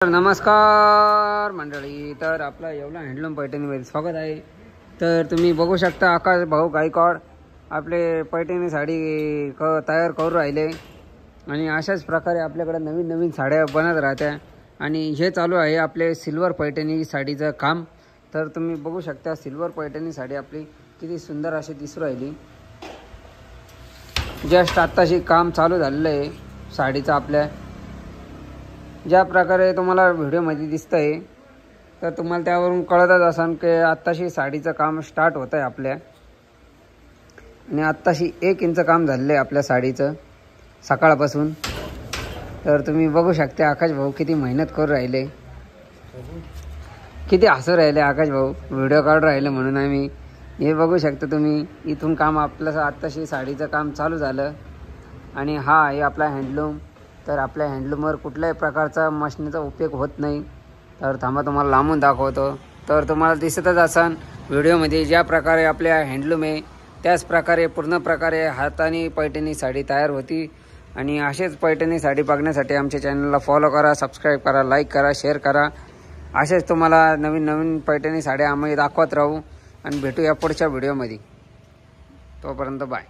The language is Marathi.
नमस्कार मंडळी, तर आपला येवला हँडलूम पैठणीमध्ये स्वागत आहे। तर तुम्ही बघू शकता आकाश भाऊ गायकवाड आपले पैठणी साडी तयार करू राहिले आणि अशाच प्रकारे आपल्याकडे नवीन नवीन साड्या बनत राहत्या आणि हे चालू आहे आपले सिल्वर पैठणी साडीचं काम। तर तुम्ही बघू शकता सिल्वर पैठणी साडी आपली किती सुंदर अशी दिसू राहिली। जस्ट आत्ताशी काम चालू झालेलं आहे साडीचं। आपल्या ज्या प्रकारे तुम्हाला व्हिडिओमध्ये दिसतंय तर तुम्हाला त्यावरून कळतच असेल की आत्ताशी साडीचं काम स्टार्ट होत आहे आपल्या, आणि आत्ताशी 1 इंच काम झालेलं आहे आपल्या साडीचं सकाळपासून। तर तुम्ही बघू शकता आकाश भाऊ किती मेहनत करू राहिले, किती हसू राहिले आकाश भाऊ व्हिडिओ काढून राहिले म्हणून। आम्ही हे बघू शकता तुम्ही, इथून काम आपलं आत्ताशी साडीचं काम चालू झालं आणि हा आहे आपला हँडलूम। तर आपल्या हँडलूमवर कुठल्याही प्रकारचा मशीनचा उपयोग होत नाही। तर थांबा तुम्हाला लांबून दाखवतो। तर तुम्हाला दिसतच असेल व्हिडिओमध्ये ज्या प्रकारे आपल्या हँडलूम आहे त्याच प्रकारे पूर्ण प्रकारे हाताने पैठणी साडी तयार होती। आणि असेच पैठणी साडी बघण्यासाठी आमच्या चॅनलला फॉलो करा, सबस्क्राईब करा, लाईक करा, शेअर करा। असेच तुम्हाला नवीन नवीन पैठणी साड्या आम्ही दाखवत राहू आणि भेटूया पुढच्या व्हिडिओमध्ये। तोपर्यंत बाय।